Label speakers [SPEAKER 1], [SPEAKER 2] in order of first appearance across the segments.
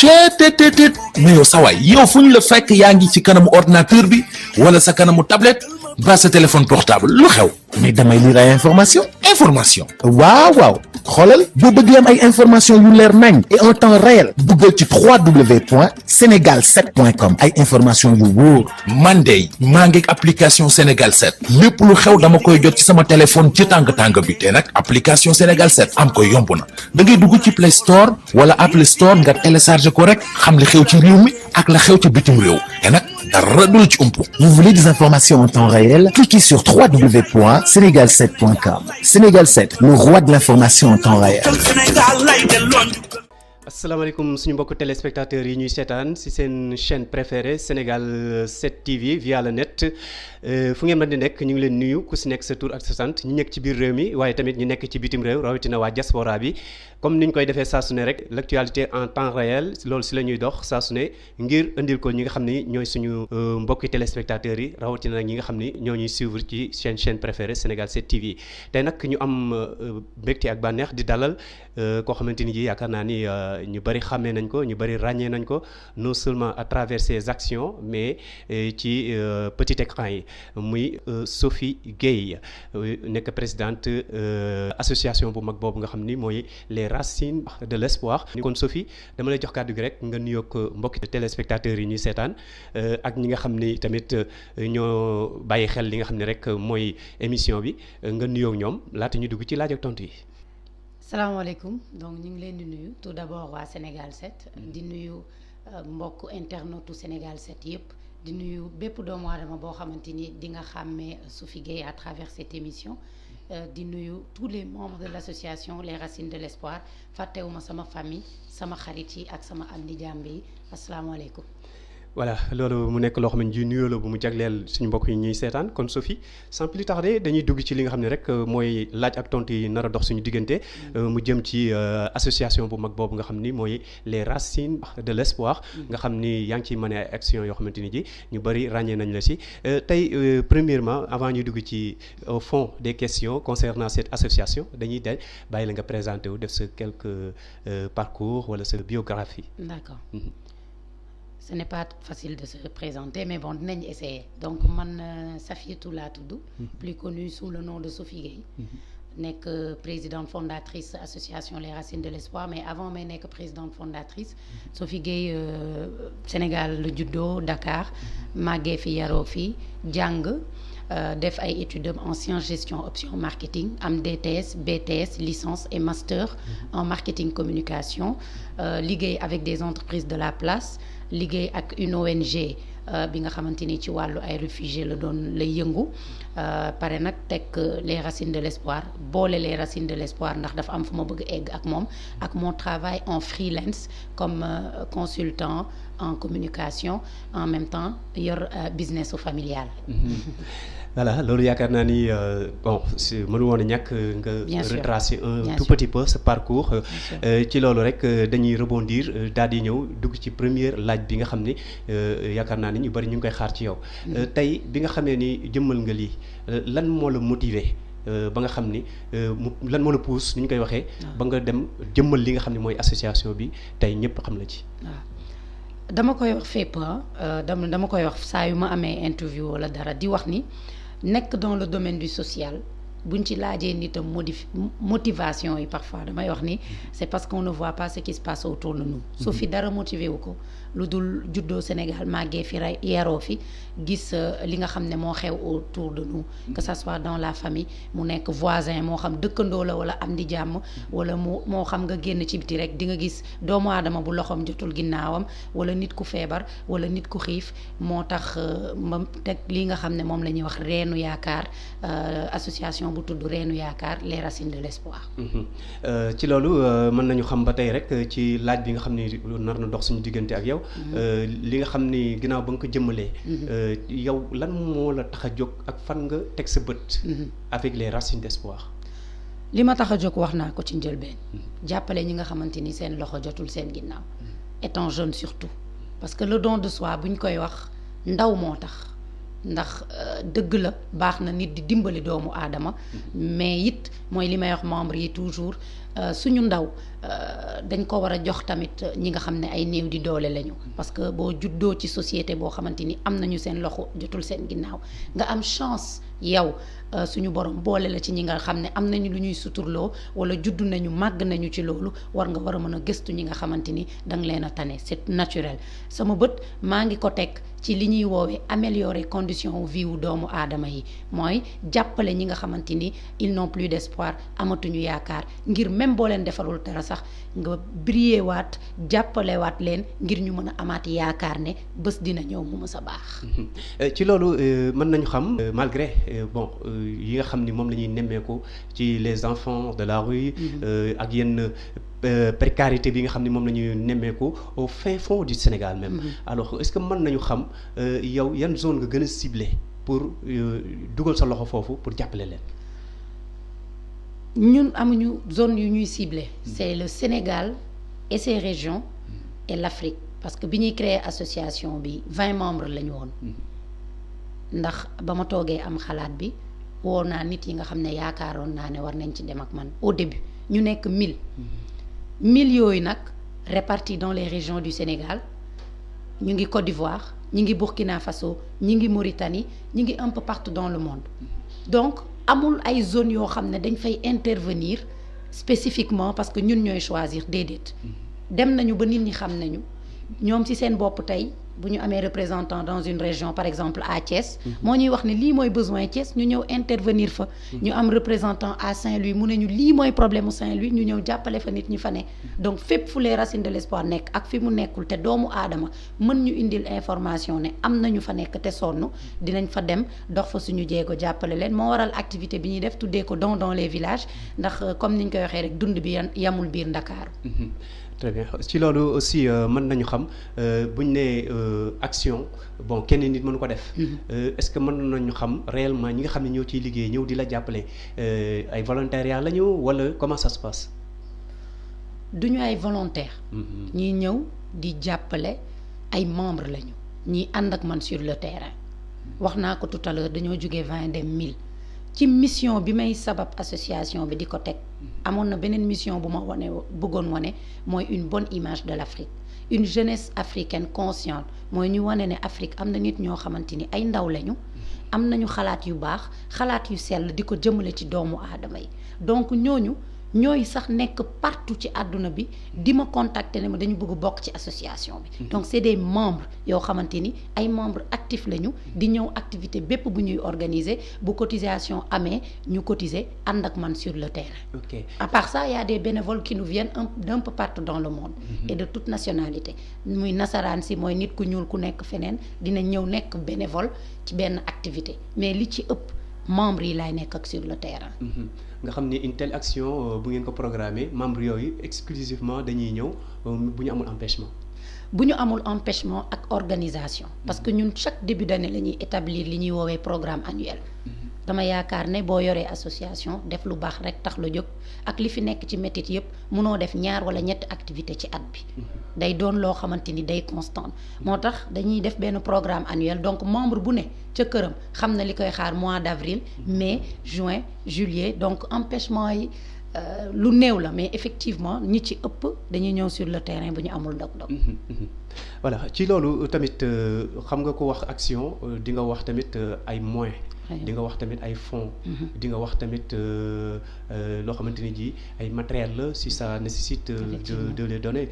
[SPEAKER 1] cheetetetet mais yow sawaay yow fu ñu la fekk yaa ngi ci kanamu ordinateur bi wala sa kanamu tablette ba sa téléphone portable lu xew mais damay lire ay information waaw xoolal boo bëgg am ay information yu leer nañ et en temps réel duggal ci www.senegal7.com ay information yu wóor man de maa ngi application Sénégal 7 lépp lu xew dama koy jot ci sama téléphone ci tàng bi te nag application Sénégal 7 am ko yomb na da ngay dugg ci Play Store wala Apple Store nga télécharge ko rek xam li xew ci réew mi ak la xew ci bitim réew te nag dara du la ci umpu. Vous voulez des informations en temps réel? Cliquez sur www.senegal7.com. Sénégal 7, le roi de l'information en temps réel.
[SPEAKER 2] asalaamaaleykum suñu mbokku téléspectateurs yi ñuy seetaan ci seen chaîne préférée Sénégal 7 TV via le net fu ngeen mën di nekk ñu ngi leen nuyu ku ci nekk sa tur ak sa sant ñi nekk ci biir réew mi waaye tamit ñu nekk ci bitim réew rawatina waa diaspora bi comme ni ñu koy defee saa su ne rek l'actualité en temps réel loolu ci la ñuy dox saa su ne ngir indil ko ñi nga xam ni ñooy suñu mbokki téléspectateurs yi rawatina nag ñi nga xam ni ñoo ñuy suivre ci seen chaîne préférée Sénégal 7 TV tey nag ñu am mbégte ak bànneex di dalal koo xamante ni ji yaakaar naa ni ñu bëri xàmmee nañ ko ñu bëri ràññee nañ ko non seulement à travers ses actions mais ci petit écran yi muy Sophie Gueye nekk présidente association bu mag boobu nga xam ni mooy les racines de l'espoir. kon Sophie dama lay jox kàddu gi rek nga nuyoog mbokki téléspectateurs yi ñuy seetaan ak ñi nga xam ni tamit ñoo bàyyi xel li nga xam ne rek mooy émission bi nga nuyoog ñoom laata ñu dugg ci laaj ak tontu yi.
[SPEAKER 3] salaamaaleykum donc ñu ngi leen di nuyu tout d'abord waa Sénégal 7 di nuyu mbokk internetu Sénégal 7 yëpp di nuyu bépp doomu aadama boo xamante ni di nga xàmmee Sophie Gueye à travers cette émission di nuyu tous les membres de l'association les racines de l'espoir fàttewuma sama famille sama xarit yi ak sama am di jàmbe yi asalaamaaleykum.
[SPEAKER 2] voilà loolu mu nekk loo xam ne ji nuyoo la bu mu jagleel suñu mbokk yi ñuy seetaan kon Sophie sans plus tarder dañuy dugg ci li nga xam ne rek mooy laaj ak tontu yi nar a dox suñu diggante mu jëm ci association bu mag boobu nga xam ni mooy les racines de l'espoir nga xam ni yaa ngi ciy mën ay action yoo xamante ni ji ñu bëri ràññee nañ la si tey premièrement avant ñuy dugg ci au fond des questions concernant cette association dañuy bàyyi la nga présenté wu def sa quelques parcours wala sa biographie.
[SPEAKER 3] D'accord. Ce n'est pas facile de se présenter mais bon dinañ essayer donc man Safiatou laa tudd plus connue sous le nom de Sophie Gueye nekk présidente fondatrice association les racines de l'espoir mais avant may nekk présidente fondatrice Sophie Gueye Sénégal la juddoo Dakar màggee fi yaroo fi jàng def ay études en sciences gestion option marketing am DTS BTS licence et master en marketing communication liggéey avec des entreprises de la place liggéey ak une ONG bi nga xamante ni ci wàllu ay réfugiés la doon lay yëngu pare nag teg les racines de l'espoir boole les racines de l'espoir ndax dafa am fu ma bëgg egg ak moom ak mon travail en freelance comme consultant en communication en même temps yor business familial.
[SPEAKER 2] voilà loolu yaakaar naa ni bon si mënu woon a ñàkk nga retracer un tout petit peu ce parcours ci loolu rek dañuy rebondir daal di ñëw dugg ci première laaj bi nga xam ni yaakaar naa ni ñu bari ñu ngi koy xaar ci yow tey bi nga xamee ni jëmmal nga lii lan moo la motiver ba nga xam ni lan moo la pousse ni ñu koy waxee ba nga dem jëmmal li nga xam ne mooy association bi tey ñëpp xam la ci.
[SPEAKER 3] dama koy wax fépp dama koy wax saa yu ma amee interview wala dara di wax ni nekk dans le domaine du social buñ ci laajee nitam motivation yi parfois damay wax ni c'est parce qu'on ne voit pas ce qui se passe autour de nous su fi dara motivé wu ko lu dul juddoo Sénégal màggee fi yaroo fi gis li nga xam ne moo xew autour de nous que ça soit dans la famille mu nekk voisin moo xam dëkkandoo la wala am di jàmm wala moo xam nga génn ci biti rek di nga gis doomu aadama bu loxoom jotul ginnaawam wala nit ku feebar wala nit ku xiif moo tax ma teg li nga xam ne moom la ñuy wax reenu yaakaar association bu tudd reenu yaakaar les racines de l'espoir.
[SPEAKER 2] ci loolu mën nañu xam ba tey rek ci laaj bi nga xam ni nar na dox suñu diggante ak yow. li nga xam ni ginnaaw ba nga ko jëmmalee. yow lan moo la tax a jóg ak fan nga teg sa bët. avec les racines d'espoir.
[SPEAKER 3] li ma tax a jóg wax naa ko ci njëlbeen. jàppale ñi nga xamante ni seen loxo jotul seen ginnaaw. étant jeune surtout parce que le don de soi buñ koy wax ndaw moo tax. ndax dëgg la baax na nit di dimbali doomu aadama mais it mooy li may wax membre yi toujours suñu ndaw dañ ko war a jox tamit ñi nga xam ne ay néew di doole lañu parce que boo juddoo ci société boo xamante ni am nañu seen loxo jotul seen ginnaaw nga am chance yow suñu borom boole la ci ñi nga xam ne am nañu lu ñuy suturloo wala juddu nañu màgg nañu ci loolu war nga war a mën a gëstu ñi nga xamante ni danga leen a tane c'est naturel sama bët maa ngi ko teg ci li ñuy woowee améliorer condition vie wu doomu aadama yi mooy jàppale ñi nga xamante ni ils n'ont plus d'espoir amatuñu yaakaar ngir même boo leen defalul dara sax nga briller waat jàppale waat leen ngir ñu mën a amaat yaakaar ne bés dina ñëw mu mës a baax.
[SPEAKER 2] ci loolu mën nañu xam malgré bon yi nga xam ni moom la ñuy nemmeeku ci les enfants de la rue ak yenn précarité bi nga xam ne moom la ñuy nemmeeku au fin fond du Sénégal même. Alors est-ce que mën nañu xam yow yan zone nga gën a ciblé pour dugal sa loxo foofu pour jàppale leen.
[SPEAKER 3] ñun amuñu zone yu ñuy ciblé. C'est le Sénégal et ses régions et l'Afrique parce que bi ñuy créer association bi 20 membres la ñu woon. ndax ba ma toogee am xalaat bi woo naa nit yi nga xam ne yaakaaroon naa ne war nañ ci dem ak man au début ñu nekk 1000. 1000 yooyu nag répartis dans les régions du Sénégal ñu ngi Côte d'Ivoire ñu ngi Burkina Faso ñu ngi Mauritanie ñu ngi un peu partout dans le monde donc amul ay zones yoo xam ne dañ fay intervenir spécifiquement parce que ñun ñooy choisir déedéet dem nañu ba nit ñi xam nañu ñoom ci seen bopp tey bu ñu amee représentant dans une région par exemple à Thiès moo ñuy wax ne lii mooy besoin Thiès ñu ñëw intervenir fa ñu am représentant à Saint-Louis mu ne ñu lii mooy problème mu Saint-Louis ñu ñëw jàppale fa nit ñi fa ne donc fépp fu les racines de l'espoir nekk ak fi mu nekkul te doomu aadama mën ñu indil information ne am nañu fa nekk te sonn dinañ fa dem dox fa suñu jéego jàppale leen moo waral activité bi ñuy def tuddee ko don dans les villages ndax comme niñ koy waxee rek dund bi yamul biir Ndakaaru.
[SPEAKER 2] Très bien ci loolu aussi mën nañu xam bu ñu nee action bon kenn nit mënu ko def. Est-ce que mën nañu xam réellement ñi nga xam ne ñoo ciy liggéey ñëw di la jàppale ay volontariat la ñu wala comment ça se passe.
[SPEAKER 3] duñu ay volontaires. ñi ñëw di jàppale ay membres lañu ñi ànd ak man sur le terrain wax naa ko tout à l'heure dañoo jógee 20 dem 1000 ci mission bi may sabab association bi di ko teg. amoon na beneen mission bu ma bëggoon wane mooy une bonne image de l'Afrique une jeunesse africaine consciente mooy ñu wane ne Afrique am na nit ñoo xamante ni ay ndaw lañu am nañu xalaat yu baax xalaat yu sell di ko jëmale ci doomu aadama yi donc ñooñu ñooy sax nekk partout ci àdduna bi di ma contacter ne ma dañu bëgg bokk ci association bi donc c'est des membres yoo xamante ni ay membres actifs lañu di ñëw activité bépp bu ñuy organiser bu cotisation amee ñu cotiser ànd ak man sur le terrain.
[SPEAKER 2] Ok.
[SPEAKER 3] À part ça il y a des bénévoles qui nous viennent d'un peu partout dans le monde et de toute nationalité muy nasaraan si mooy nit ku ñuul ku nekk feneen dina ñëw nekk bénévole ci benn activité mais li ci ëpp membres yi laay nekk ak sur le terrain.
[SPEAKER 2] nga xam ni une telle action bu ngeen ko programmé membres yooyu exclusivement dañuy ñëw bu ñu amul empêchement.
[SPEAKER 3] bu ñu amul empêchement ak organisation parce que ñun chaque début d'année la ñuy établir li ñuy woowee programme annuel. dama yaakaar ne boo yoree association def lu baax rek tax la jóg ak li fi nekk ci métit yëpp munoo def ñaar wala ñetti activité ci at bi day doon loo xamante ni day constant moo tax dañuy def benn programme annuel donc membre bu ne ca këram xam na li koy xaar mois d'avril mai juin juillet donc empêchement yi lu néew la mais effectivement ñi ci ëpp dañuy ñëw sur le terrain bu ñu amul ndog-ndog.
[SPEAKER 2] voilà ci loolu tamit xam nga ko wax action di nga wax tamit ay moyens. di nga wax tamit ay fonds. di nga wax tamit loo xamante ni ji ay matériel la si ça nécessite de les donner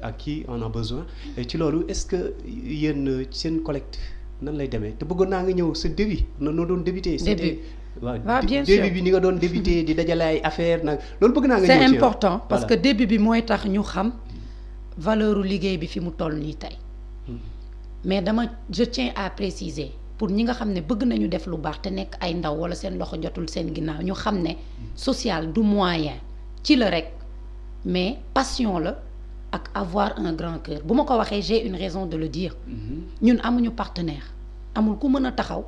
[SPEAKER 2] à qui on a besoin ci loolu est-ce que yéen seen collecte nan lay demee te bëggoon naa nga ñëw sa début noo doon débuté.
[SPEAKER 3] début
[SPEAKER 2] waaw
[SPEAKER 3] bien sûr
[SPEAKER 2] début bi ni nga doon débuté di dajale ay affaire nag loolu bëgg naa nga ñëw
[SPEAKER 3] c'est
[SPEAKER 2] ci
[SPEAKER 3] important parce que début bi mooy tax ñu xam valeuru liggéey bi fi mu toll nii tey mais je tiens à préciser pour ñi nga xam ne bëgg nañu def lu baax te nekk ay ndaw wala seen loxo jotul seen ginnaaw ñu xam ne social du moyen ci la rek mais passion la ak avoir un grand cœur bu ma ko waxee j'ai une raison de le dire ñun amuñu partenaire amul ku mën a taxaw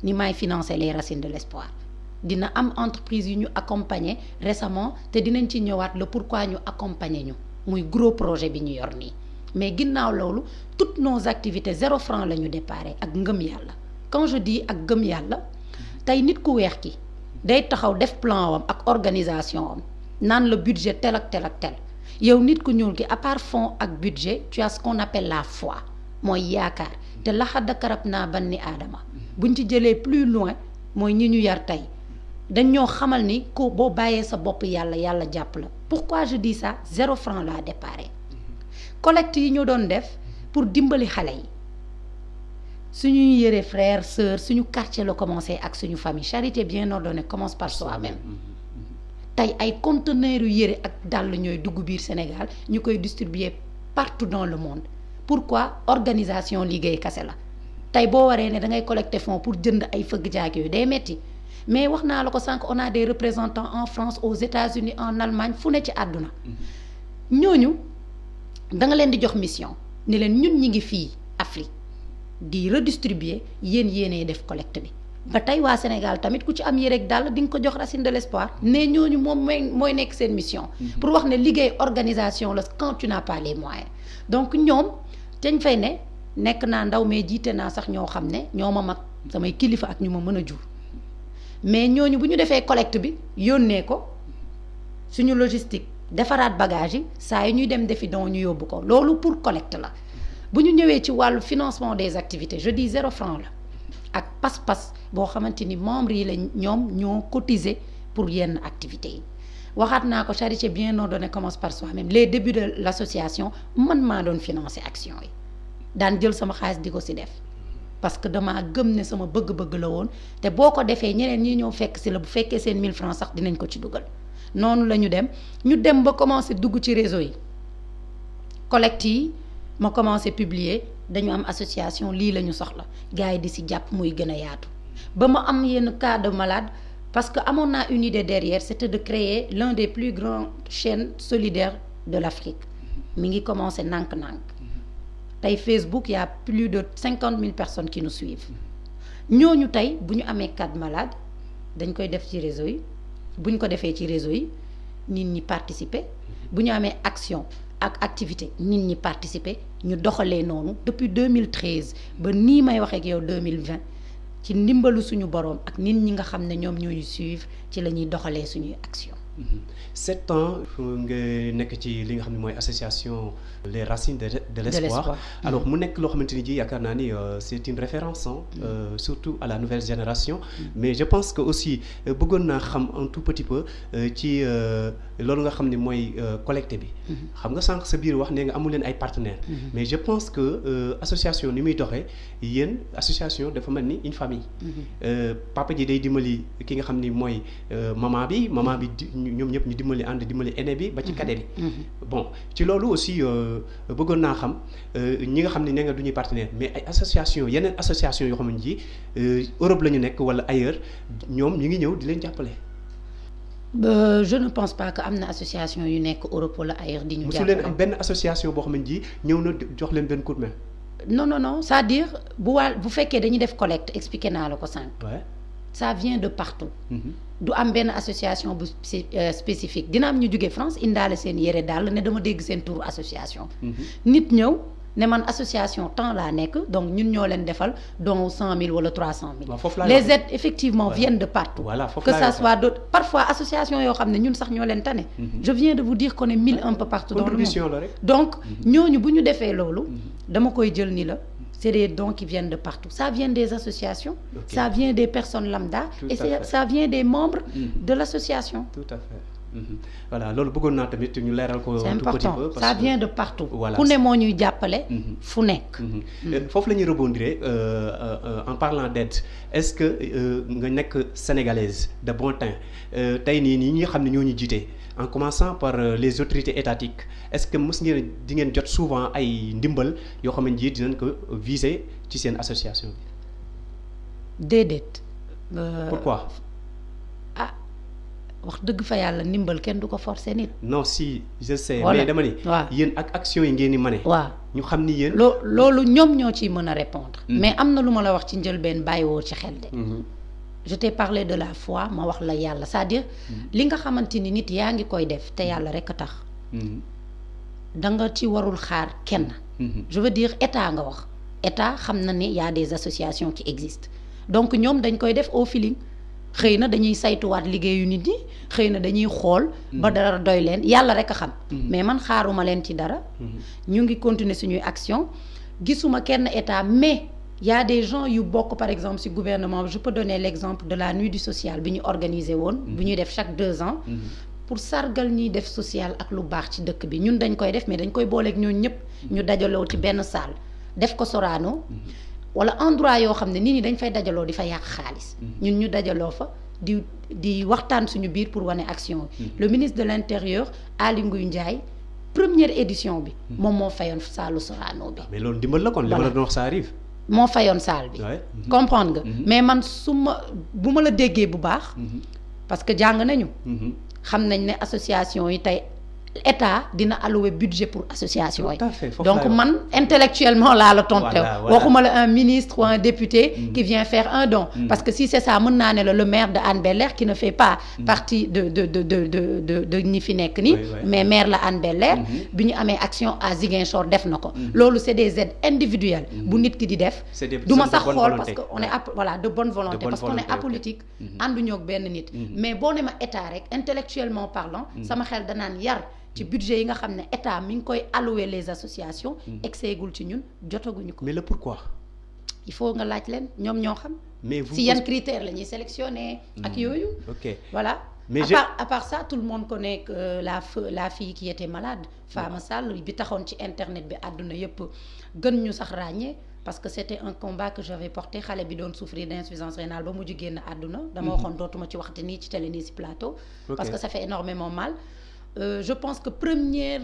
[SPEAKER 3] ni maay financer les racines de l'espoir dina am entreprise yu ñu accompagner récemment te dinañ ci ñëwaat le pourquoi ñu accompagner ñu muy gros projet bi ñu yor nii mais ginnaaw loolu toutes nos activités 0 franc la ñu déparé ak ngëm yàlla quand je dis ak gëm yàlla tey nit ku weex ki day taxaw def plan wam ak organisation am naan le budget tel ak tel ak tel yow nit ku ñuul ki à part fonds ak budget tu as ce qu'on appelle la foi mooy yaakaar te laxad karramnaa bani aadama buñ ci jëlee plus loin mooy ñi ñu yar tey dañ ñoo xamal ni ko boo bàyyee sa bopp yàlla jàpp la pourquoi je dis ça 0 franc laa déparé collecte yi ñu doon def pour dimbali xale yi suñuy yëre frère sœur suñu quartier la commencé ak suñu famille charité bien ordonnée commence par soi-même tey ay conteneurs yu yëre ak dàll ñooy dugg biir Sénégal ñu koy distribuer partout dans le monde pourquoi organisation liggéey kase la tey boo waree ne da ngay collecter fonds pour jënd ay fëgg jaag yooyu day metti mais wax naa la ko sànq on a des représentants en France aux États-Unis en Allemagne fu ne ci àdduna ñooñu da nga leen di jox mission ni leen ñun ñi ngi fii Afrique di redistribuer yéenay def collecte bi ba tey waa Sénégal tamit ku ci am yére rek daal di nga ko jox racine de l'espoir ne ñooñu moom mooy nekk seen mission pour wax ne liggéey organisation la quand tu n'as pas les moyens donc ñoom dañ fay ne nekk naa ndaw mais jiite naa sax ñoo xam ne ñoo ma mag samay kilifa ak ñu ma mën a jur mais ñooñu bu ñu defee collecte bi yónnee ko suñu logistique defaraat bagage yi saa yi ñuy dem defi don ñu yóbbu ko loolu pour collecte la bu ñu ñëwee ci wàllu financement des activités je dis 0 franc la ak pas-pas boo xamante ni membres yi la ñoom ñoo cotiser pour yenn activités yi waxaat naa ko charité bien ordonnée commence par soi-même les débuts de l'association man maa doon financer action yi daan jël sama xaalis di ko ci def parce que damaa gëm ne sama bëgg-bëgg la woon te boo ko defee ñeneen ñi ñëw fekk ci la bu fekkee seen 1000 francs sax dinañ ko ci dugal noonu la ñu dem ba commencer dugg ci réseau yi collecte yi ma commencé publier dañu am association lii la ñu soxla gars yi di ci jàpp muy gën a yaatu ba ma am yenn cas de malade parce que amoon naa une idée derrière c'était de créer l'un des plus grandes chaînes solidaires de l'Afrique mi ngi commencé nànk-nànk tey Facebook y a plus de 50 000 personnes qui nous suivent ñooñu tey bu ñu amee cas de malade dañ koy def ci réseau yi bu ñu ko defee ci réseau yi nit ñi participer bu ñu amee action ak activité nit ñi participer ñu doxalee noonu depuis 2013 ba nii may waxee ak yow 2020 ci ndimbalu suñu boroom ak nit ñi nga xam ne ñoom ñooy suivre ci la ñuy doxalee suñuy action
[SPEAKER 2] 7 ans nga nekk ci li nga xam ne mooy association les racines de l'espoir alors mu nekk loo xamante ni ji yaakaar naa ni c'est une référence surtout à la nouvelle génération mais je pense que aussi bëggoon naa xam un tout petit peu ci loolu nga xam ne mooy collecte bi xam nga sànq sa biir wax ne nga amul leen ay partenaires mais je pense que association ni muy doxee yéen association dafa mel ni une famille papa ji day dimbali ki nga xam ni mooy maman bi ñoom ñëpp ñu dimbali ànd dimbali aîné bi ba ci cadet bi bon ci loolu aussi bëggoon naa xam ñi nga xam ne nee nga du ñuy partenaire mais ay association yeneen association yoo xam ne ji Europe la ñu nekk wala ailleurs ñoom ñu ngi ñëw di leen jàppale
[SPEAKER 3] je ne pense pas que am na association yu nekk Europe wala ailleurs di ñu jàppale
[SPEAKER 2] musu leen am benn association boo xam ne ji ñëw na jox leen benn coup de main
[SPEAKER 3] non c'est-à-dire bu fekkee dañuy def collecte expliqué naa la ko sànq ça vient de partout du am benn association bu spécifique dina am ñu jóge France indaale seen yére daal ne dama dégg seen turu association nit ñëw ne man association temps laa nekk donc ñun ñoo leen defal donc 100 000 wala 300 000 les aides effectivement viennent de partout que ça soit d'autres parfois association yoo xam ne ñun sax ñoo leen tane je viens de vous dire qu'on est 1000 un peu partout dans le monde donc ñooñu bu ñu defee loolu dama koy jël ni la c'est des dons qui viennent de partout ça vient des associations ça vient des personnes lambda et ça vient des membres de l'association
[SPEAKER 2] tout à fait voilà loolu bëggoon naa tamit ñu leeral ko
[SPEAKER 3] c'est important ça vient de partout ku ne moo ñuy jàppale fu nekk
[SPEAKER 2] foofu la ñuy rebondir en parlant d'aide est-ce que nga nekk sénégalaise de bon teint tey nii ñi nga xam ne ñoo ñu jiite en commençant par les autorités étatiques est-ce que mës ngeen di ngeen jot souvent ay ndimbal yoo xam ne ji dinañ ko viser ci seen association
[SPEAKER 3] bi déedéet
[SPEAKER 2] pourquoi
[SPEAKER 3] wax dëgg fa yàlla ndimbal kenn du ko forcer nit
[SPEAKER 2] non si je sais mais dama ni yéen ak action yi ngeen di mane ñu xam ni yéen
[SPEAKER 3] loolu ñoom ñoo ciy mën a répondre mais am na lu ma la wax ci njëlbeen bàyyiwoo ci xel de je t'ai parlé de la foi ma wax la yàlla c'est-à-dire li nga xamante ni nit yaa ngi koy def te yàlla rek a tax da nga ci warul xaar kenn je veux dire état nga wax état xam na ne y a des associations qui existent donc ñoom dañ koy def au feeling xëy na dañuy saytuwaat liggéeyu nit ñi xëy na dañuy xool ba dara doy leen yàlla rek a xam mais man xaaruma leen ci dara ñu ngi continuer suñuy action gisuma kenn état mais y a des gens yu bokk par exemple ci gouvernement je peux donner l'exemple de la nuit du social bi ñu organisé woon bu ñuy def chaque 2 ans pour sargal ñiy def social ak lu baax ci dëkk bi ñun dañ koy def mais dañ koy booleeg ñooñu ñëpp ñu dajaloo ci benn salle def ko Sorano wala endroit yoo xam ne nit ñi dañ fay dajaloo di fa yàq xaalis ñun ñu dajaloo fa di waxtaan suñu biir pour wane action le ministre de l'intérieur Aly Ngouille Ndiaye première édition bi moom moo fayoon saalu Sorano bi
[SPEAKER 2] mais loolu dimbal la kon li ma la doon wax ça arrive
[SPEAKER 3] moo fayoon salle bi comprendre nga mais man bu ma la déggee bu baax parce que jàng nañu xam nañ ne association yi tey état dina allouer budget pour association yi donc man intellectuellement laa la tonte waxuma la un ministre ou un député qui vient faire un don parce que si c'est ça mën naa ne la le maire de Hann Bel-Air qui ne fait pas partie de ñi fi nekk ni mais maire la Hann Bel-Air bi ñu amee action à Ziguinchor def na ko loolu c'est des aides individuelles bu nit ki di def du ma sax xool parce que on est voilà de bonne volonté parce qu'on est apolitique ànduñoo ak benn nit mais boo ne ma état rek intellectuellement parlant sama xel danaan yar ci budget yi nga xam ne état mi ngi koy allouer les associations exeegul ci ñun jotaguñu ko
[SPEAKER 2] mais le pourquoi
[SPEAKER 3] il faut nga laaj leen ñoom ñoo xam
[SPEAKER 2] mais vous
[SPEAKER 3] si yan critères la ñuy sélectionner ak yooyu voilà mais à part ça tout le monde connaît que la fille qui était malade Fama Sall bi taxoon ci internet bi àdduna yëpp gën ñu sax ràññee parce que c'était un combat que j'avais porté xale bi doon souffrir d'insuffisance rénale ba mujj génn àdduna dama waxoon dootuma ci waxte nii ci télé nii ci plateau parce que ça fait énormément mal je pense que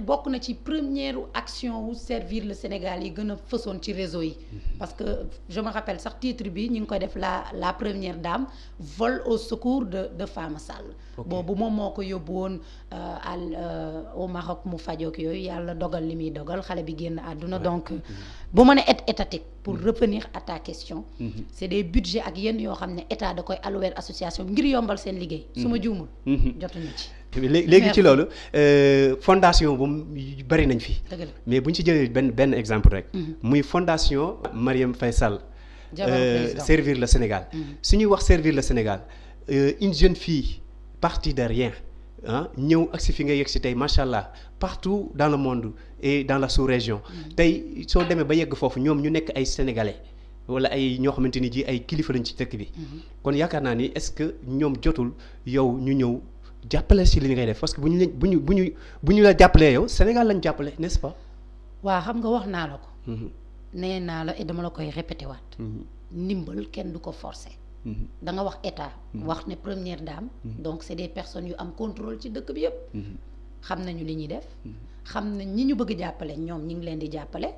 [SPEAKER 3] bokk na ci première action wu servir le Sénégal yi gën a fësoon ci réseau yi parce que je me rappelle sax titre bi ñu ngi koy def la première dame vol au secours de Fama Sall boobu moom moo ko yóbbu woon au Maroc mu fajook yooyu yàlla dogal li muy dogal xale bi génn àdduna donc bu ma ne aide étatique pour revenir à ta question c'est des budgets ak yenn yoo xam ne état da koy allouer association ngir yombal seen liggéey su ma juumul jotuñu ci
[SPEAKER 2] léegi ci loolu fondation bu bari nañ fi mais bu ñu ci jëlee benn exemple rek muy fondation Marième Faye Sall servir le Sénégal su ñuy wax servir le Sénégal une jeune fille partie de rien ñëw ak si fi nga yegg si tey macha allah partout dans le monde et dans la sous-région tey soo demee ba yegg foofu ñoom ñu nekk ay sénégalais wala ay ñoo xamante ni ji ay kilifa lañ ci dëkk bi kon yaakaar naa ni est-ce que ñoom jotul yow ñu ñëw jàppale si li ngay def parce que bu ñu la jàppalee yow Sénégal lañ jàppale n'est-ce pas
[SPEAKER 3] waaw xam nga wax naa la ko nee naa la et dama la koy répété waat ndimbal kenn du ko forcer da nga wax état wax ne première dame donc c'est des personnes yu am contrôle ci dëkk bi yëpp xam nañu li ñuy def xam nañ ñi ñu bëgg jàppale ñoom ñi ngi leen di jàppale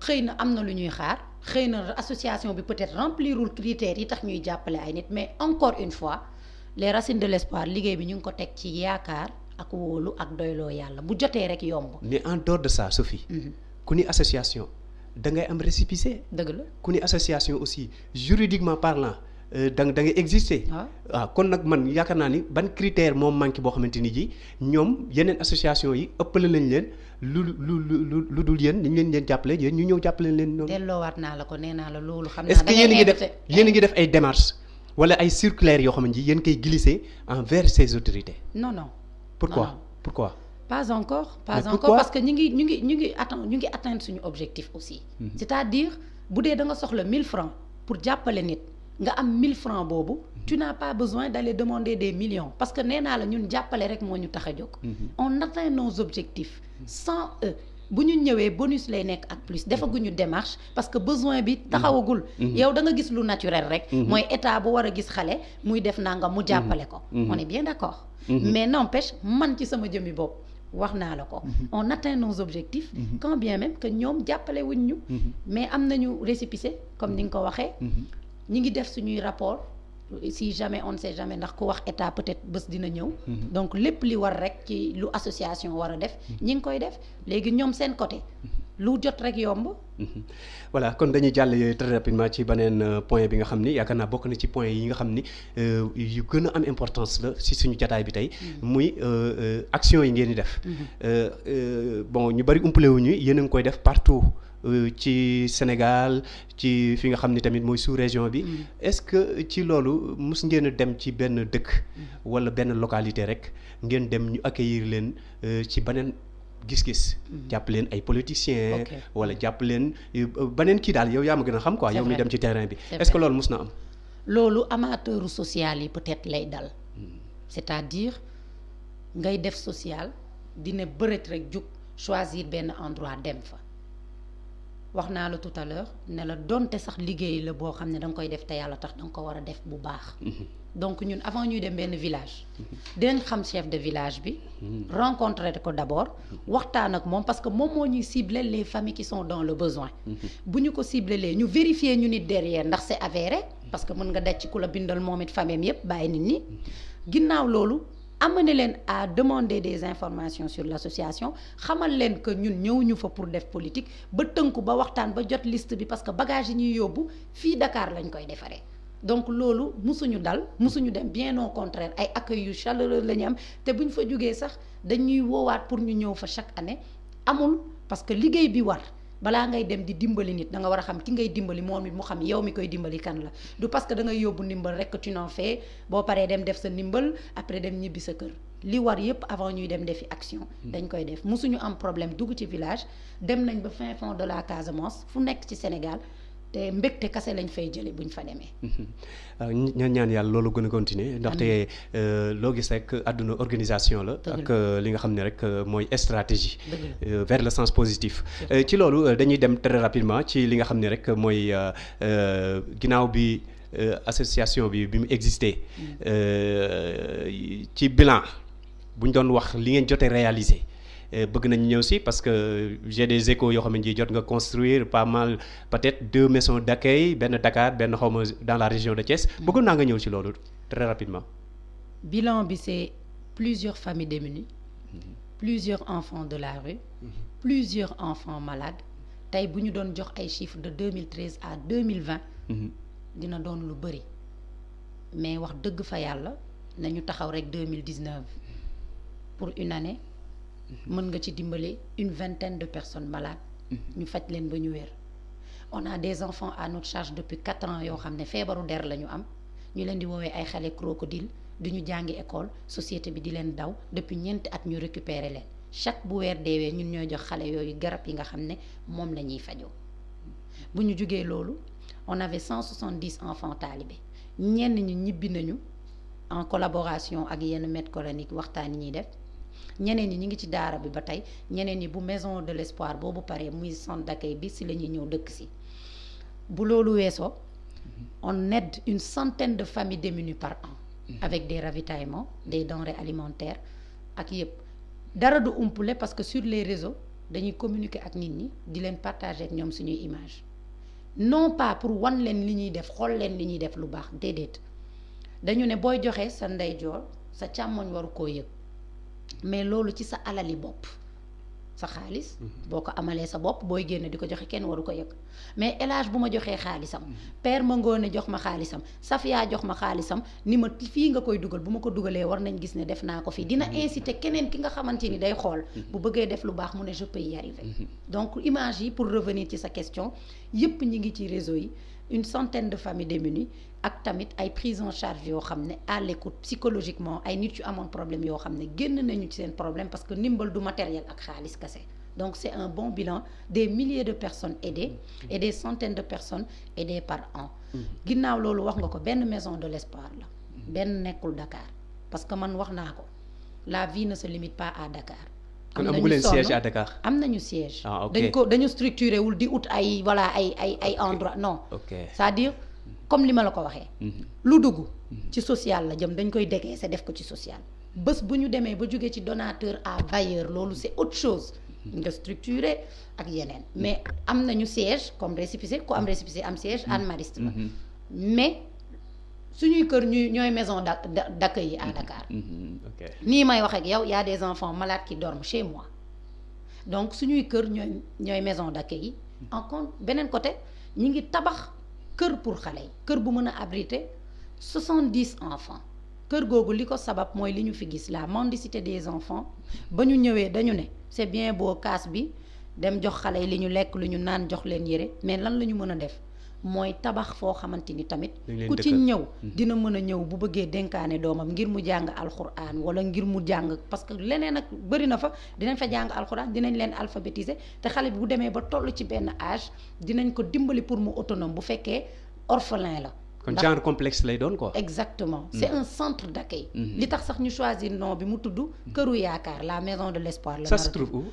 [SPEAKER 3] xëy na am na lu ñuy xaar xëy na association bi peut-être remplirul critères yi tax ñuy jàppale ay nit mais encore une fois les racines de l'espoir liggéey bi ñu ngi ko teg ci yaakaar ak wóolu ak doyloo yàlla bu jotee rek yomb
[SPEAKER 2] mais en dehors de ça Sophie ku ni association da ngay am récépissé
[SPEAKER 3] dëgg la
[SPEAKER 2] ku ni association aussi juridiquement parlant da ngay exister waaw kon nag man yaakaar naa ni ban critère moom manqué boo xamante ni ji ñoom yeneen association yi ëppale nañ leen lu dul yéen ni ñu leen jàppale yéen ñu ñëw jàppale leen noonu
[SPEAKER 3] delloowaat naa la ko nee naa la loolu xam naa
[SPEAKER 2] est-ce que yéen a ngi def ay démarches wala ay circulaires yoo xamante ni yéen koy glisser envers ces autorités
[SPEAKER 3] non
[SPEAKER 2] pourquoi
[SPEAKER 3] pas encore parce que ñu ngi atteindre suñu objectif aussi c'est-à-dire bu dee da nga soxla 1000 francs pour jàppale nit nga am 1000 francs boobu tu n'as pas besoin d'aller demander des millions parce que nee naa la ñun jàppale rek moo ñu tax a jóg on atteint nos objectifs sans eux bu ñu ñëwee bonus lay nekk ak plus defaguñu démarche parce que besoin bi taxawagul yow da nga gis lu naturel rek mooy état bu war a gis xale muy def nangam mu jàppale ko on est bien d'accord mais n'empêche man ci sama jëmmi bopp wax naa la ko on atteint nos objectifs quand bien même que ñoom jàppale wuñ ñu mais am nañu récépissé comme ni nga ko waxee ñi ngi def suñuy rapport si jamais on ne sait jamais ndax ku wax état peut-être bés dina ñëw donc lépp li war rek ci lu association war a def ñi ngi koy def léegi ñoom seen côté lu jot rek yomb.
[SPEAKER 2] voilà kon dañuy jàll très rapidement ci beneen point bi nga xam ni yaakaar naa bokk na ci point yi nga xam ni yu gën a am importance la si suñu jataay bi tey muy action yi ngeen di def bon ñu bari umpale wuñu yéen a ngi koy def partout ci Sénégal ci fi nga xam ni tamit mooy sous-région bi est-ce que ci loolu mus ngeen a dem ci benn dëkk wala benn localité rek ngeen dem ñu accueillir leen ci beneen gis-gis jàpp leen ay politiciens wala jàpp leen beneen kii daal yow yaa ma gën a xam quoi yow mi dem ci terrain bi est-ce que loolu mus na am
[SPEAKER 3] loolu amateur social yi peut-être lay dal c'est-à-dire ngay def social dina bërët rek jug choisir benn endroit dem fa wax naa la tout à l'heure ne la donte sax liggéey la boo xam ne da nga koy def te yàlla tax da nga ko war a def bu baax donc ñun avant ñuy dem benn village dinañ xam chef de village bi rencontrer ko d'abord waxtaan ak moom parce que moom moo ñuy cibler les familles qui sont dans le besoin bu ñu ko cibler ñu vérifier ñu nit derrière ndax c'est avéré parce que mën nga daj ci ku la bindal moom it famille yépp bàyyi nit ñi ginnaaw loolu amener leen à demander des informations sur l'association xamal leen que ñun ñëwuñu fa pour def politique ba tënku ba waxtaan ba jot liste bi parce que bagage yi ñuy yóbbu fii Dakar lañ koy defaree donc loolu musuñu dal musuñu dem bien au contraire ay accueil yu chaleureux la ñu am te buñ fa jógee sax dañuy woowaat pour ñu ñëw fa chaque année amul parce que liggéey bi war balaa ngay dem di dimbali nit da nga war a xam ki ngay dimbali moom it mu xam yow mi koy dimbali kan la du parce que da ngay yóbbu ndimbal rek que tu n'en fais boo paree dem def sa ndimbal après dem ñibbi sa kër li war yépp avant ñuy dem defi action dañ koy def musuñu am problème dugg ci village dem nañ ba fin fond de la Casamance fu nekk ci Sénégal te mbégte kase lañ fay jële buñ fa demee
[SPEAKER 2] ñaan yàlla loolu gën a continuer ndaxte loo gis rek àdduna organisation la ak li nga xam ne rek mooy stratégie vers le sens positif ci loolu dañuy dem très rapidement ci li nga xam ne rek mooy ginnaaw bi association bi mu existé ci bilan bu ñu doon wax li ngeen jotee réaliser bëgg nañu ñëw si parce que j'ai des échos yoo xam ne jot nga construire pas mal peut-être 2 maisons d'accueil benn Dakar benn xawma dans la région de Thiès bëggoon naa nga ñëw ci loolu très rapidement.
[SPEAKER 3] bilan bi c'est plusieurs familles démunies plusieurs enfants de la rue plusieurs enfants malades tey bu ñu doon jox ay chiffres de 2013 à 2020 dina doon lu bëri mais wax dëgg fa yàlla nañu taxaw rek 2019 pour une année mën nga ci dimbale une vingtaine de personnes malades ñu faj leen ba ñu wér on a des enfants à notre charge depuis 4 ans yoo xam ne feebaru der la ñu am ñu leen di woowee ay xale crocodile du ñu jàngi école société bi di leen daw depuis ñeenti at ñu récupérer leen chaque bu weer deewee ñun ñooy jox xale yooyu garab yi nga xam ne moom la ñuy fajoo bu ñu jógee loolu on avait 170 enfants talibés ñenn ñi ñibbi nañu en collaboration ak yenn maîtres coraniques waxtaan yi ñuy def ñeneen ñi ñu ngi ci daara bi ba tey ñeneen ñi bu maison de l'espoir boobu paree muy centre d'accueil bi si la ñuy ñëw dëkk si bu loolu weesoo on aide une centaine de familles démunies par an avec des ravitaillements des denrées alimentaires ak yëpp dara du umpule parce que sur les réseaux dañuy communiquer ak nit ñi di leen partager ak ñoom suñuy image non pas pour wan leen li ñuy def xool leen li ñuy def lu baax déedéet dañu ne booy joxe sa ndeyjoor sa càmmoñ waru koo yëg mais loolu ci sa alali bopp sa xaalis boo ko amalee sa bopp booy génne di ko joxe kenn waru ko yëg mais élage bu ma joxee xaalisam père ma ngoone jox ma xaalisam Safia jox ma xaalisam ni ma fii nga koy dugal bu ma ko dugalee war nañ gis ne def naa ko fii dina inciter keneen ki nga xamante ni day xool bu bëggee def lu baax mu ne je peux y arriver donc image yi pour revenir ci sa question yépp ñi ngi ci réseau yi une centaine de familles démunies ak tamit ay prise en charge yoo xam ne à l'écoute psychologiquement ay nit yu amoon problème yoo xam ne génn nañu ci seen problème parce que ndimbal du matériel ak xaalis kese donc c'est un bon bilan des milliers de personnes aidées et des centaines de personnes aidées par an ginnaaw loolu wax nga ko benn maison de l'espoir la benn nekkul Dakar parce que man wax naa ko la vie ne se limite pas à Dakar
[SPEAKER 2] kon amu leen siège à Dakar
[SPEAKER 3] am nañu siège
[SPEAKER 2] ok
[SPEAKER 3] dañu structuré wul di ut ay voilà ay endroit non c'est-à-dire comme li ma la ko waxee lu dugg ci social la jëm dañ koy décaisser def ko ci social bés bu ñu demee ba jógee ci donateur à bailleur loolu c'est autre chose nga structuré ak yeneen mais am nañu siège comme récépissé ku am récépissé am siège Anne Mariste la mais suñuy kër ñooy maison d'accueil yi à Dakar nii may wax ak yow y a des enfants malades qui dorment chez moi donc suñuy kër ñooy maison d'accueil yi en compte beneen côté ñi ngi tabax kër pour xale yi kër bu mën a abriter 70 enfants kër googu li ko sabab mooy li ñu fi gis la mendicité des enfants ba ñu ñëwee dañu ne c'est bien beau kaas bi dem jox xale yi li ñu lekk lu ñu naan jox leen yére mais lan la ñu mën a def mooy tabax foo xamante ni tamit ku ci ñëw dina mën a ñëw bu bëggee dénkaane doomam ngir mu jàng alxuraan wala ngir mu jàng parce que leneen ak bëri na fa dinañ fa jàng alxuraan dinañ leen alphabétiser te xale bi bu demee ba toll ci benn âge dinañ ko dimbali pour mu autonome bu fekkee orphelin la
[SPEAKER 2] kon genre complexe lay doon quoi.
[SPEAKER 3] exactement c'est un centre d'accueil li tax sax ñu choisir nom bi mu tudd Këru Yaakaar la maison de l'espoir
[SPEAKER 2] ça se trouve où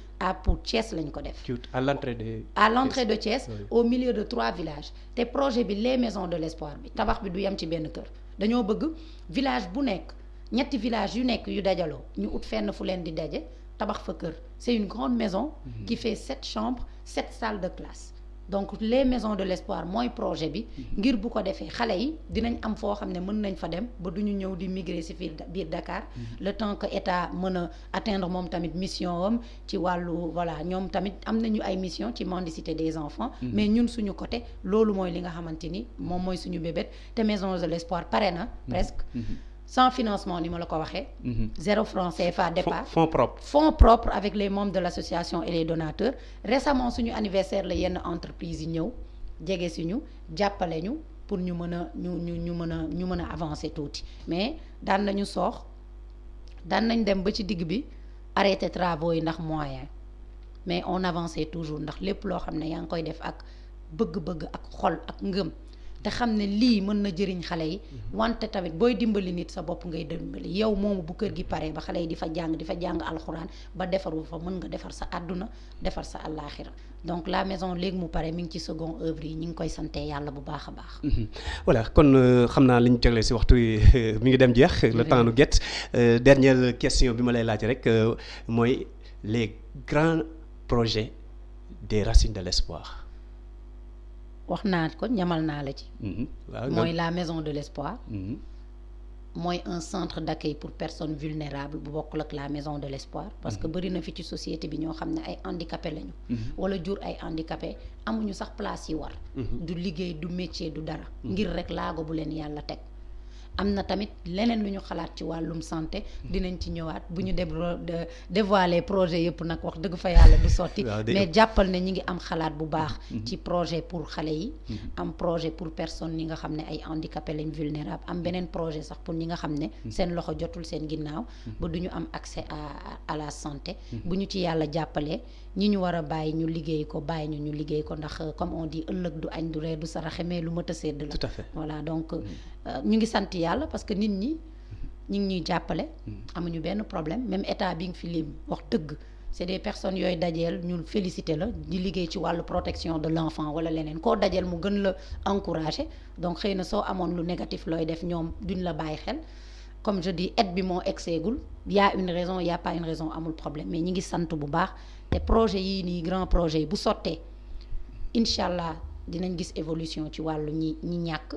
[SPEAKER 3] pour Thiès lañ ko def
[SPEAKER 2] à l'entrée de
[SPEAKER 3] Thiès
[SPEAKER 2] oui.
[SPEAKER 3] au milieu de 3 villages te projet bi les maisons de l'espoir bi tabax bi du yem ci benn kër dañoo bëgg village bu nekk ñetti village yu nekk yu dajaloo ñu ut fenn fu leen di daje tabax fa kër c'est une grande maison qui fait 7 chambres 7 salles de classe donc les maisons de l'espoir mooy projet bi ngir bu ko defee xale yi dinañ am foo xam ne mën nañ fa dem ba du ñu ñëw di migrer ci biir Dakar le temps que état mën a atteindre moom tamit mission am ci wàllu voilà ñoom tamit am nañu ay mission ci mendicité des enfants mais ñun suñu côté loolu mooy li nga xamante ni moom mooy suñu bébét te maisons de l'espoir pare na presque sans financement ni ma la ko waxee 0 franc CFA départ fonds propres avec les membres de l'association et les donateurs récemment suñu anniversaire la yenn entreprise yi ñëw jege si ñu jàppale ñu pour ñu mën a ñu mën a avancer tuuti mais daan nañu daan nañ dem ba ci digg bi arrêter travaux yi ndax moyen mais on avançait toujours ndax lépp loo xam ne yaa ngi koy def ak bëgg-bëgg ak xol ak ngëm te xam ne lii mën na jëriñ xale yi wante tamit booy dimbali nit sa bopp ngay dimbali yow moomu bu kër gi pare ba xale yi di fa jàng alxuraan ba defaru fa mën nga defar sa àdduna defar sa àllaaxira donc la maison léegi mu pare mi ngi ci second œuvre yi ñu ngi koy sante yàlla bu baax a baax
[SPEAKER 2] voilà kon xam naa li ñu tegle si waxtu mi ngi dem jeex le temps nu get dernière question bi ma lay laaj rek mooy les grands projets des Racines de l'Espoir.
[SPEAKER 3] wax naa ko ñamal naa la ci mooy la maison de l'espoir mooy un centre d'accueil pour personnes vulnérables bu bokkul ak la maison de l'espoir parce que bëri na fi ci société bi ñoo xam ne ay handicapés lañu wala jur ay handicapés amuñu sax place yi war du liggéey du métier du dara ngir rek laago bu leen yàlla teg am na tamit leneen lu ñu xalaat ci wàllum santé dinañ ci ñëwaat bu ñu dévoiler projet yëpp nag wax dëgg fa yàlla du sotti mais jàppal ne ñi ngi am xalaat bu baax ci projet pour xale yi am projet pour personnes yi nga xam ne ay handicapés lañ vulnérables am beneen projet sax pour ñi nga xam ne seen loxo jotul seen ginnaaw ba du ñu am accès à la santé bu ñu ci yàlla jàppalee ñi ñu war a bàyyi ñu liggéey ko bàyyi ñu liggéey ko ndax comme on dit ëllëg du añ du reer du saraxe mais lu mat a sédd la
[SPEAKER 2] tout à fait
[SPEAKER 3] voilà donc ñu ngi sant yàlla parce que nit ñi ñu ngi ñuy jàppale amuñu benn problème même état bi nga fi lim wax dëgg c'est des personnes yooyu dajeel ñu félicité la di liggéey ci wàllu protection de l'enfant wala leneen koo dajeel mu gën la encourager donc xëy na soo amoon lu négatif looy def ñoom duñ la bàyyi xel comme je dis aide bi moo egseegul y a une raison y a pas une raison amul problème mais ñi ngi sant bu baax te projet yii nii grand projet yi bu sottee incha allah dinañ gis évolution ci wàllu ñi ñàkk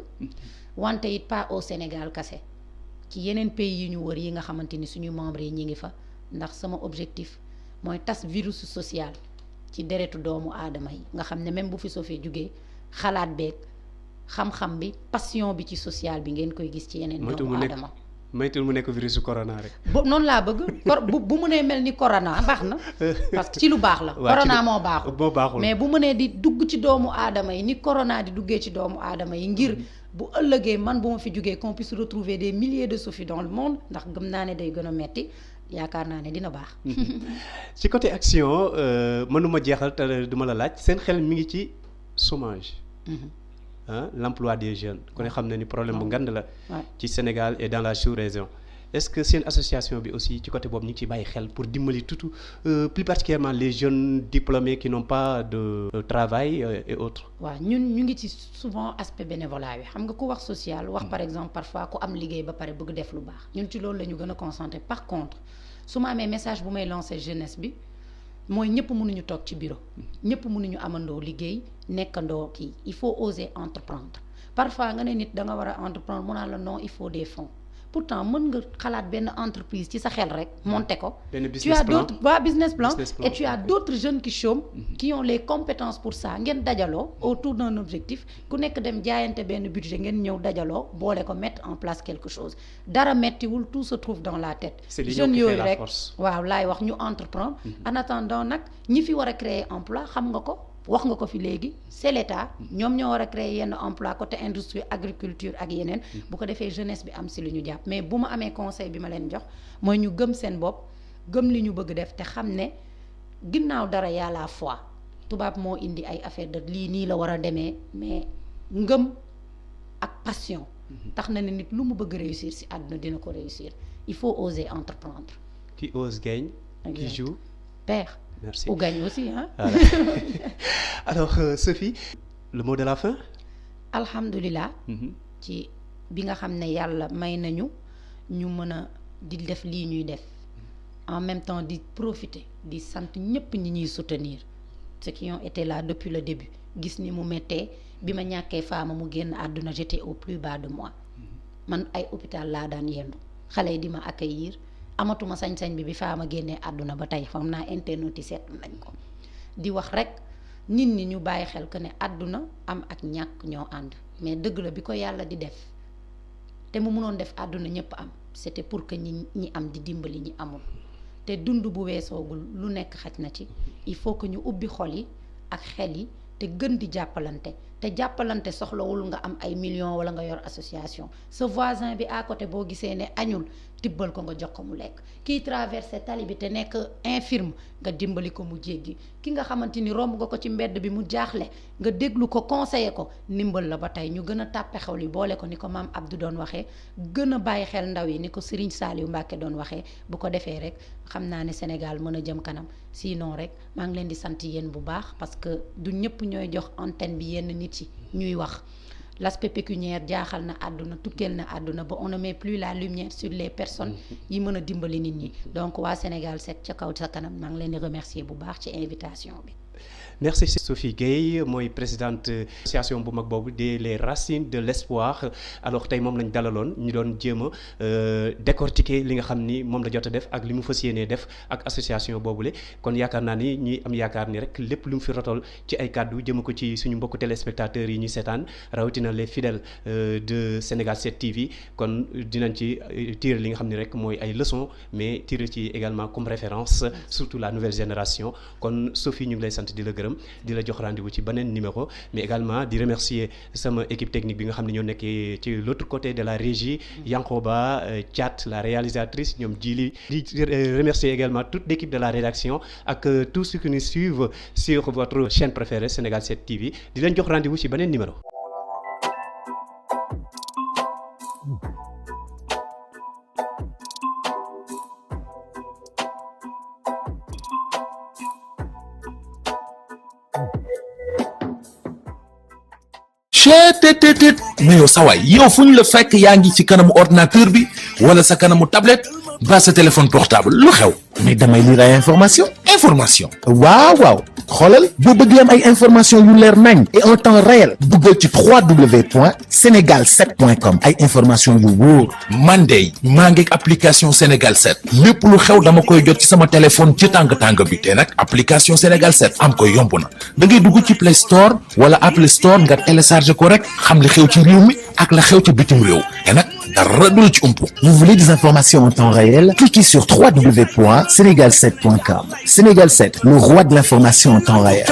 [SPEAKER 3] wante it pas au Sénégal kase ci yeneen pays yi ñu wër yi nga xamante ni suñu membres yi ñi ngi fa ndax sama objectif mooy tas virus social ci deretu doomu aadama yi nga xam ne même bu fi soo fee jugee xalaat beeg xam-xam bi passion bi ci social bi ngeen koy gis ci yeneen doomu aadama
[SPEAKER 2] maytul mu nekk virusu corona rek.
[SPEAKER 3] noonu laa bëgg bu mënee mel ni corona baax na parce que ci lu baax la. corona moo baaxul mais bu mënee di dugg ci doomu aadama yi ni corona di duggee ci doomu aadama yi ngir bu ëllëgee man bu ma fi jugee qu'on puisse retrouver des milliers de Sophie dans le monde ndax gëm naa ne day gën a metti yaakaar naa ne dina baax.
[SPEAKER 2] ci côté action mënuma jeexal te duma la laaj seen xel mi ngi ci chômage. L'emploi des jeunes ku ne xam ne ni problème bu ngand la ci Sénégal et dans la sous-région est-ce que seen association bi aussi ci côté boobu ñu ngi ciy bàyyi xel pour dimbali tout plus particulièrement les jeunes diplômés qui n'ont pas de travail et autres.
[SPEAKER 3] waaw ñun ñu ngi ci souvent aspect bénévolat bi xam nga ku wax social wax par exemple parfois ku am liggéey ba pare bëgg def lu baax ñun ci loolu la ñu gën a concentré par contre su ma amee message bu may lancer jeunesse bi mooy ñëpp mënuñu toog ci bureau ñëpp mënuñu amandoo liggéey nekkandoo kii il faut oser entreprendre parfois nga ne nit da nga war a entreprendre mu naan la non il faut des fonds pourtant mën nga xalaat benn entreprise ci sa xel rek monter ko.
[SPEAKER 2] tu as
[SPEAKER 3] d'autres business plan et tu as d'autres jeunes qui chôment qui ont les compétences pour ça ngeen dajaloo autour d'un objectif ku nekk dem jaayante benn budget ngeen ñëw dajaloo boole ko mettre en place quelque chose dara mettiwul tout se trouve dans la tête. jeunes yooyu rek waaw laay wax ñu entreprendre. En attendant nag ñi fi war a créer emploi xam nga ko. wax nga ko fi léegi c'est l'État ñoom ñoo war a créer yenn emploi côté industrie agriculture ak yeneen bu ko defee jeunesse bi am si lu ñu jàpp mais bu ma amee conseil bi ma leen jox mooy ñu gëm seen bopp gëm li ñu bëgg def te xam ne ginnaaw dara y a la foi tubaab moo indi ay affaire de lii nii la war a demee mais ngëm ak passion tax na ne nit lu mu bëgg réussir si àdduna dina ko réussir il faut oser entreprendre.
[SPEAKER 2] Qui ose gagne, qui joue
[SPEAKER 3] perd.
[SPEAKER 2] Merci.
[SPEAKER 3] Ou gagne aussi, hein?
[SPEAKER 2] Voilà. Alors, Sophie, le mot de la fin?
[SPEAKER 3] Alhamdulillah. ci bi nga xam ne yàlla may nañu ñu mën a di def lii ñuy def en même temps di profiter di sant ñëpp ñi ñuy soutenir ceux qui ont été là depuis le début gis ni mu méttee bi ma ñàkkee faama mu génn àdduna j'étais au plus bas de moi man ay hôpital laa daan yendu xale yi di ma accueillir amatuma sañ-sañ bi faama génnee àdduna ba tey xam naa internet yi seetlu nañ ko di wax rek nit ñi ñu bàyyi xel que ne àdduna am ak ñàkk ñoo ànd mais dëgg la bi ko yàlla di def te mu mënoon def àdduna ñëpp am c'était pour que ñi am di dimbali ñi amul te dund bu weesoogul lu nekk xaj na ci il faut que ñu ubbi xol yi ak xel yi te gën di jàppalante te jàppalante soxlawul nga am ay millions wala nga yor association sa voisin bi à côté boo gisee ne añul tibbal ko nga jox ko mu lekk kiy traversé tali bi te nekk infirme nga dimbali ko mu jéggi ki nga xamante ni romb nga ko ci mbedd bi mu jaaxle nga déglu ko conseiller ko ndimbal la ba tey ñu gën a tàppe xew li boole ko ni ko maam Abdou doon waxee gën a bàyyi xel ndaw yi ni ko Serigne Saliou Mbacké doon waxee bu ko defee rek xam naa ne Sénégal mën a jëm kanam sinon rek maa ngi leen di sant yéen bu baax parce que du ñëpp ñooy jox antenne bi yenn nit yi ñuy wax l'aspect pécuniaire jaaxal na àdduna tukkeel na àdduna ba on ne met plus la lumière sur les personnes yi mën a dimbali nit ñi donc waa Sénégal set ca kaw sa kanam maa ngi leen di remercier bu baax ci invitation bi.
[SPEAKER 2] Merci Sophie Gueye mooy présidente association bu mag boobu de les racines de l'espoir alors tey moom lañ dalaloon ñu doon jéem a décortiquer li nga xam ni moom la jot a def ak li mu fas yéenee def ak association boobule kon yaakaar naa ni ñuy am yaakaar ni rek lépp lu mu fi rotol ci ay kàddu jëm ko ci suñu mbokku téléspectateurs yi ñuy seetaan rawatina les fidèles de Sénégal 7 TV kon dinañ ci tirer li nga xam ni rek mooy ay leçons mais tirer ci également comme référence surtout la nouvelle génération kon Sophie ñu ngi lay sant di la gërëm di la jox rendez-vous ci beneen numéro mais également di remercier sama équipe technique bi nga xam ne ñoo nekkee ci l'autre côté de la régie Yankoba Thiat la réalisatrice ñoom Djili di remercier également toute l'équipe de la rédaction ak tous ceux qui nous suivent sur votre chaîne préférée Sénégal 7 TV di leen jox rendez-vous ci beneen numéro.
[SPEAKER 1] cheetetetet mais yow sawaay yow fu ñu la fekk yaa ngi ci kanamu ordinateur bi wala sa kanamu tablette ba sa téléphone portable lu xew
[SPEAKER 4] mais damay lire ay information waaw xoolal boo bëgg am ay information yu leer nañ et en temps réel duggal ci www.senegal7.com ay information yu wóor
[SPEAKER 1] man de maa ngi application Sénégal 7 lépp lu xew dama koy jot ci sama téléphone ci tàng bi te nag application Sénégal 7 am ko yomb na da ngay dugg ci Play Store wala Apple Store nga télécharger ko rek xam li xew ci réew mi ak la xew ci bitim réew te nag dara du la ci umpu.
[SPEAKER 4] Vous voulez des informations en temps réel? Cliquez sur www.senegal7.com. Sénégal 7, le roi de l'information en temps réel.